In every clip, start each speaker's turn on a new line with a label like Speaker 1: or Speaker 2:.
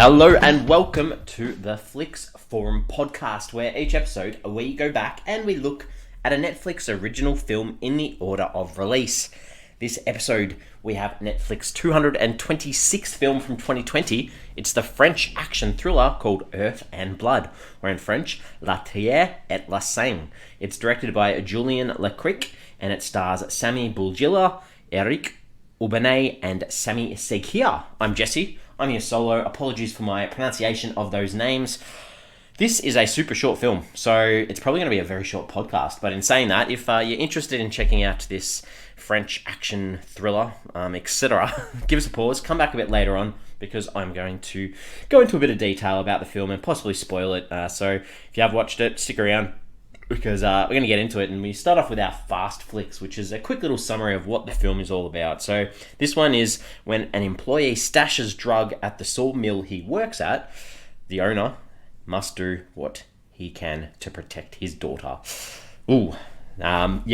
Speaker 1: Hello and welcome to the Flix Forum podcast, where each episode we go back and we look at a Netflix original film in the order of release. This episode we have Netflix 226th film from 2020. It's the French action thriller called Earth and Blood, or in French, La Terre et le Sang. It's directed by Julien Leciercq and it stars Sami Bouajila, Eriq, Ebouaney and Seghir. I'm Jesse. I'm your solo. Apologies for my pronunciation of those names. This is a super short film, so it's probably going to be a very short podcast. But in saying that, if you're interested in checking out this French action thriller, etc., give us a pause, come back a bit later on, because I'm going to go into a bit of detail about the film and possibly spoil it. So if you have watched it, stick around, because we're going to get into it. And we start off with our fast flicks, which is a quick little summary of what the film is all about. So this one is when an employee stashes drug at the sawmill he works at, the owner must do what he can to protect his daughter. Ooh. That's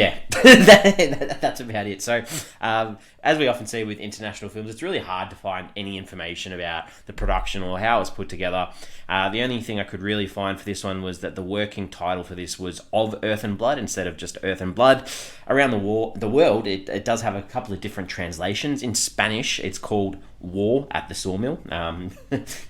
Speaker 1: about it. So, as we often see with international films, it's really hard to find any information about the production or how it was put together. The only thing I could really find for this one was that the working title for this was Of Earth and Blood instead of just Earth and Blood. Around the world, it does have a couple of different translations. In Spanish, it's called War at the Sawmill.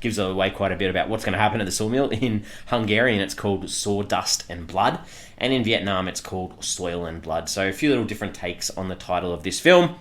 Speaker 1: Gives away quite a bit about what's going to happen at the sawmill. In Hungarian, it's called Sawdust and Blood. And in Vietnam, it's called Soil and Blood. So a few little different takes on the title of this film.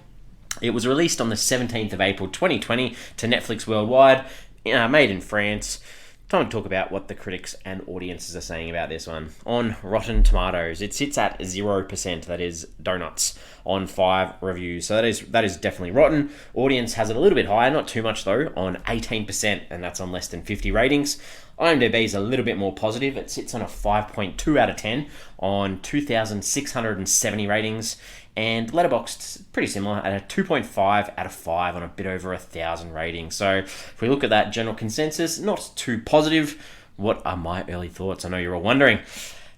Speaker 1: It was released on the 17th of April 2020 to Netflix worldwide, made in France. Time to talk about what the critics and audiences are saying about this one. On Rotten Tomatoes, it sits at 0%, that is donuts, on 5 reviews. So that is definitely rotten. Audience has it a little bit higher, not too much though, on 18%, and that's on less than 50 ratings. IMDb is a little bit more positive. It sits on a 5.2 out of 10 on 2,670 ratings. And Letterboxd, pretty similar, at a 2.5 out of 5 on a bit over 1,000 ratings. So if we look at that general consensus, not too positive. What are my early thoughts? I know you're all wondering.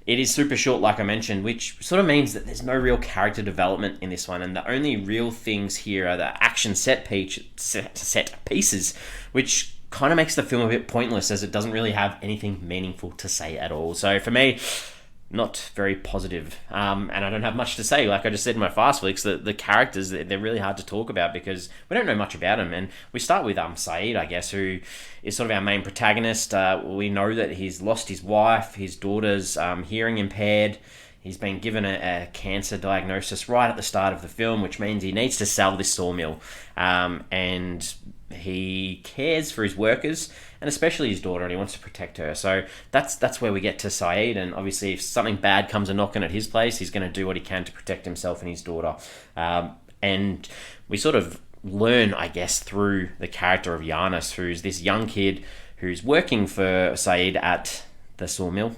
Speaker 1: It is super short, like I mentioned, which sort of means that there's no real character development in this one. And the only real things here are the action set pieces, which kind of makes the film a bit pointless, as it doesn't really have anything meaningful to say at all. So for me, not very positive. And I don't have much to say. Like I just said in my fast flicks, the characters, they're really hard to talk about because we don't know much about them. And we start with Saeed, I guess, who is sort of our main protagonist. We know that he's lost his wife, his daughter's hearing impaired. He's been given a cancer diagnosis right at the start of the film, which means he needs to sell this sawmill. And he cares for his workers and especially his daughter, and he wants to protect her. So that's where we get to Saeed, and obviously if something bad comes a knocking at his place, he's going to do what he can to protect himself and his daughter. And we sort of learn, I guess, through the character of Giannis, who's this young kid who's working for Saeed at the sawmill.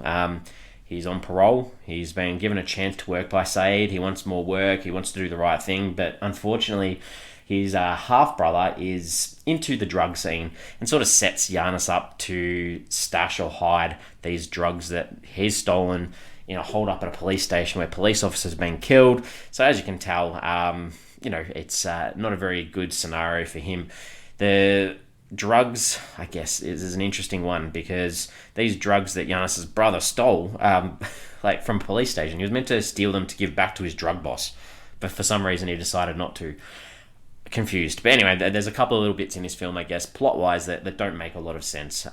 Speaker 1: He's on parole. He's been given a chance to work by Saeed. He wants more work. He wants to do the right thing, but unfortunately his half-brother is into the drug scene and sort of sets Giannis up to stash or hide these drugs that he's stolen in a hold-up at a police station where police officers have been killed. So as you can tell, it's not a very good scenario for him. The drugs, I guess, is an interesting one because these drugs that Giannis's brother stole, from a police station, he was meant to steal them to give back to his drug boss, but for some reason he decided not to. Confused. But anyway, there's a couple of little bits in this film, I guess, plot-wise, that don't make a lot of sense.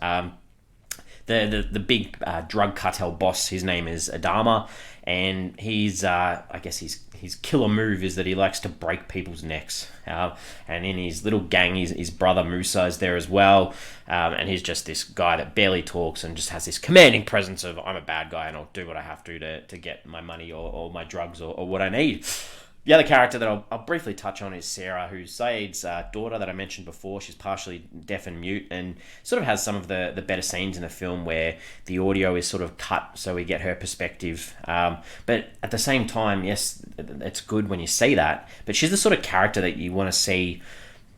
Speaker 1: The big drug cartel boss, his name is Adama, and he's, his killer move is that he likes to break people's necks. And in his little gang, his brother Musa is there as well, and he's just this guy that barely talks and just has this commanding presence of, I'm a bad guy and I'll do what I have to get my money or my drugs or what I need. The other character that I'll briefly touch on is Sarah, who's Saeed's daughter that I mentioned before. She's partially deaf and mute and sort of has some of the better scenes in the film where the audio is sort of cut so we get her perspective. But at the same time, yes, it's good when you see that, but she's the sort of character that you want to see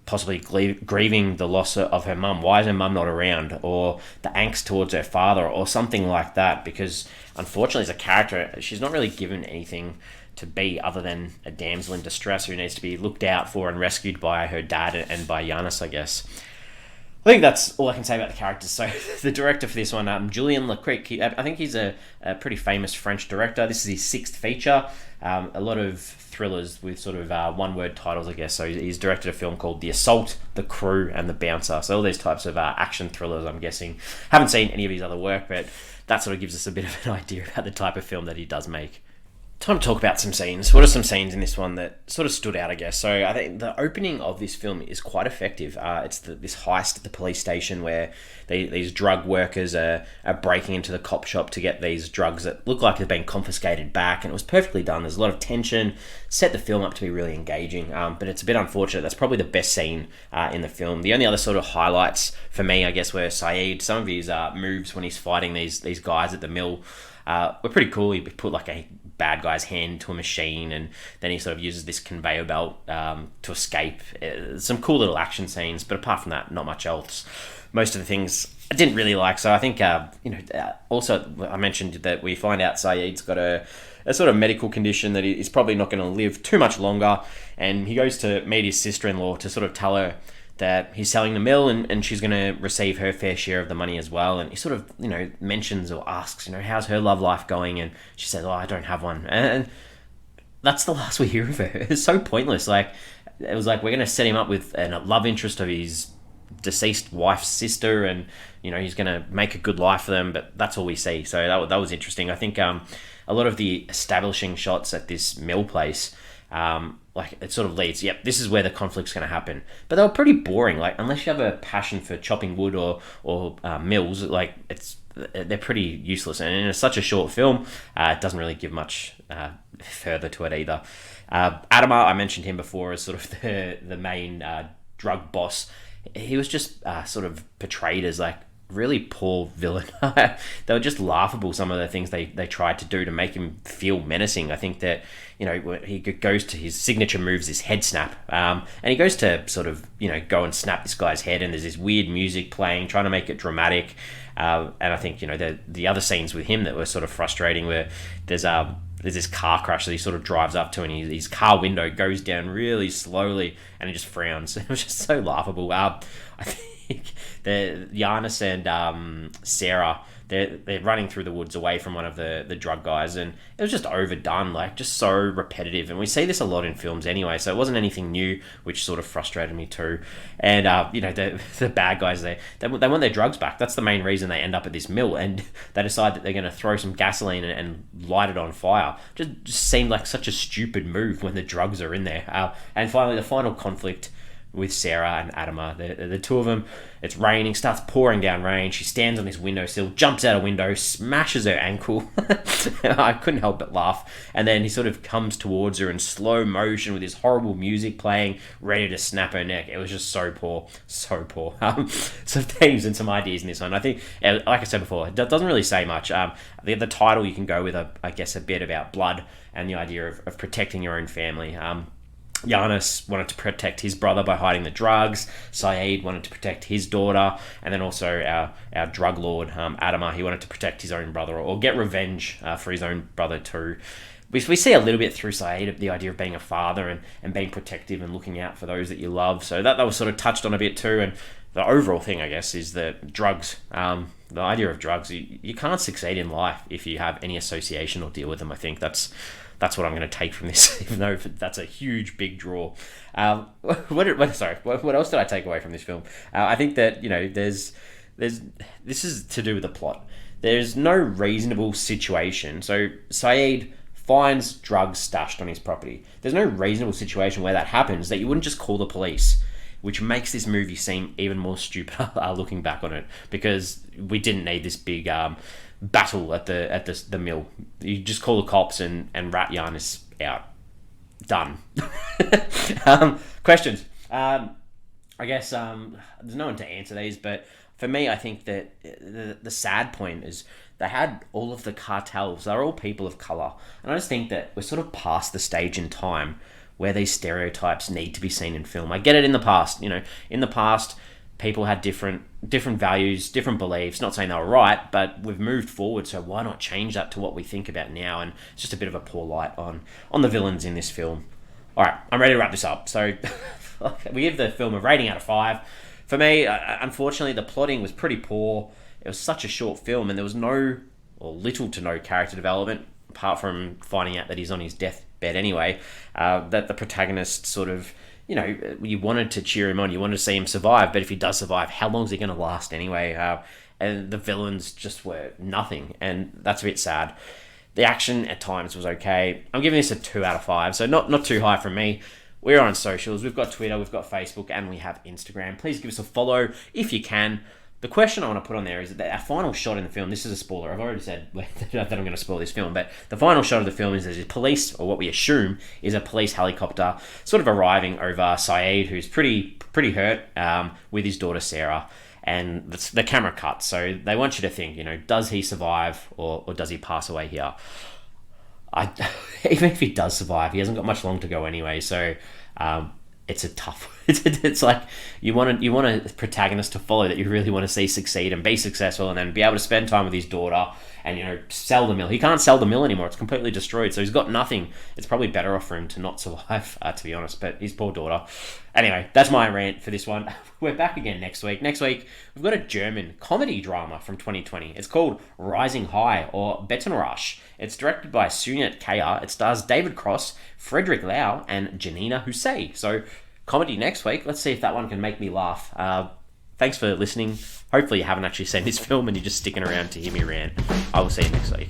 Speaker 1: possibly grieving the loss of her mum. Why is her mum not around? Or the angst towards her father or something like that, because unfortunately as a character, she's not really given anything to be other than a damsel in distress who needs to be looked out for and rescued by her dad and by Giannis, I guess. I think that's all I can say about the characters. So the director for this one, Julien Leciercq, I think he's a pretty famous French director. This is his sixth feature. A lot of thrillers with sort of one-word titles, I guess. So he's directed a film called The Assault, The Crew, and The Bouncer. So all these types of action thrillers, I'm guessing. Haven't seen any of his other work, but that sort of gives us a bit of an idea about the type of film that he does make. Time to talk about some scenes. What are some scenes in this one that sort of stood out, I guess? So I think the opening of this film is quite effective. It's this heist at the police station where these drug workers are breaking into the cop shop to get these drugs that look like they've been confiscated back, and it was perfectly done. There's a lot of tension, set the film up to be really engaging, but it's a bit unfortunate. That's probably the best scene in the film. The only other sort of highlights for me, I guess, were Saeed. Some of his moves when he's fighting these guys at the mill were pretty cool. He put like a bad guy's hand to a machine, and then he sort of uses this conveyor belt to escape. Some cool little action scenes, but apart from that, not much else. Most of the things I didn't really like. So I think also I mentioned that we find out Saeed's got a sort of medical condition that he's probably not going to live too much longer, and he goes to meet his sister-in-law to sort of tell her that he's selling the mill, and she's going to receive her fair share of the money as well. And he sort of, mentions or asks, how's her love life going? And she says, I don't have one. And that's the last we hear of her. It's so pointless. Like, it was like, we're going to set him up with a love interest of his deceased wife's sister, and, he's going to make a good life for them, but that's all we see. So that was interesting. I think a lot of the establishing shots at this mill place, it sort of leads, yep, this is where the conflict's going to happen. But they were pretty boring. Like, unless you have a passion for chopping wood or mills, they're pretty useless. And in such a short film, it doesn't really give much further to it either. Adama, I mentioned him before as sort of the main drug boss. He was just sort of portrayed as like really poor villain. They were just laughable, some of the things they tried to do to make him feel menacing. I think that he goes to his signature moves, this head snap, and he goes to sort of go and snap this guy's head, and there's this weird music playing, trying to make it dramatic. And I think the other scenes with him that were sort of frustrating where there's this car crash that he sort of drives up to, and his car window goes down really slowly, and he just frowns. It was just so laughable. I think Giannis and Sarah, they're running through the woods away from one of the drug guys, and it was just overdone, like just so repetitive. And we see this a lot in films anyway, so it wasn't anything new, which sort of frustrated me too. And the bad guys, they want their drugs back. That's the main reason they end up at this mill, and they decide that they're going to throw some gasoline and light it on fire. Just seemed like such a stupid move when the drugs are in there. And finally, the final conflict with Sarah and Adama, the two of them. It's raining, starts pouring down rain. She stands on this windowsill, jumps out a window, smashes her ankle. I couldn't help but laugh. And then he sort of comes towards her in slow motion with this horrible music playing, ready to snap her neck. It was just so poor, so poor. Some themes and some ideas in this one. I think, like I said before, it doesn't really say much. The title you can go with, I guess, a bit about blood and the idea of protecting your own family. Giannis wanted to protect his brother by hiding the drugs. Saeed wanted to protect his daughter, and then also our drug lord Adama, he wanted to protect his own brother or get revenge for his own brother too. We see a little bit through Saeed the idea of being a father and being protective and looking out for those that you love. So that was sort of touched on a bit too. And the overall thing, I guess, is that drugs, the idea of drugs, you can't succeed in life if you have any association or deal with them. I think that's what I'm going to take from this, even though that's a huge, big draw. What else did I take away from this film? I think that, this is to do with the plot. There's no reasonable situation. So Saeed finds drugs stashed on his property. There's no reasonable situation where that happens that you wouldn't just call the police, which makes this movie seem even more stupid looking back on it, because we didn't need this big battle at the mill. You just call the cops and rat Giannis out. Done. Questions. I guess there's no one to answer these, but for me, I think that the sad point is they had all of the cartels. They're all people of colour. And I just think that we're sort of past the stage in time where these stereotypes need to be seen in film. I get it in the past. In the past, people had different values, different beliefs. Not saying they were right, but we've moved forward, so why not change that to what we think about now? And it's just a bit of a poor light on the villains in this film. All right, I'm ready to wrap this up. So we give the film a rating out of 5. For me, unfortunately, the plotting was pretty poor. It was such a short film, and there was no or little to no character development, apart from finding out that he's on his deathbed anyway. That the protagonist sort of, you wanted to cheer him on, you wanted to see him survive, but if he does survive, how long is he going to last anyway? And the villains just were nothing, and that's a bit sad. The action at times was okay. I'm giving this a 2 out of 5, so not too high from me. We're on socials. We've got Twitter, we've got Facebook, and we have Instagram. Please give us a follow if you can. The question I want to put on there is that our final shot in the film, this is a spoiler, I've already said that I'm going to spoil this film, but the final shot of the film is there's a police, or what we assume is a police helicopter, sort of arriving over Saeed, who's pretty hurt, with his daughter Sarah, and the camera cuts, so they want you to think, does he survive, or does he pass away here? Even if he does survive, he hasn't got much long to go anyway, so it's a tough. It's like you want a protagonist to follow that you really want to see succeed and be successful, and then be able to spend time with his daughter and sell the mill. He can't sell the mill anymore; it's completely destroyed. So he's got nothing. It's probably better off for him to not survive, to be honest. But his poor daughter. Anyway, that's my rant for this one. We're back again next week. Next week we've got a German comedy drama from 2020. It's called Rising High, or Bettenrush. It's directed by Sunit Kaya. It stars David Cross, Frederick Lau, and Janina Hussein. So comedy next week. Let's see if that one can make me laugh. Thanks for listening. Hopefully you haven't actually seen this film and you're just sticking around to hear me rant. I will see you next week.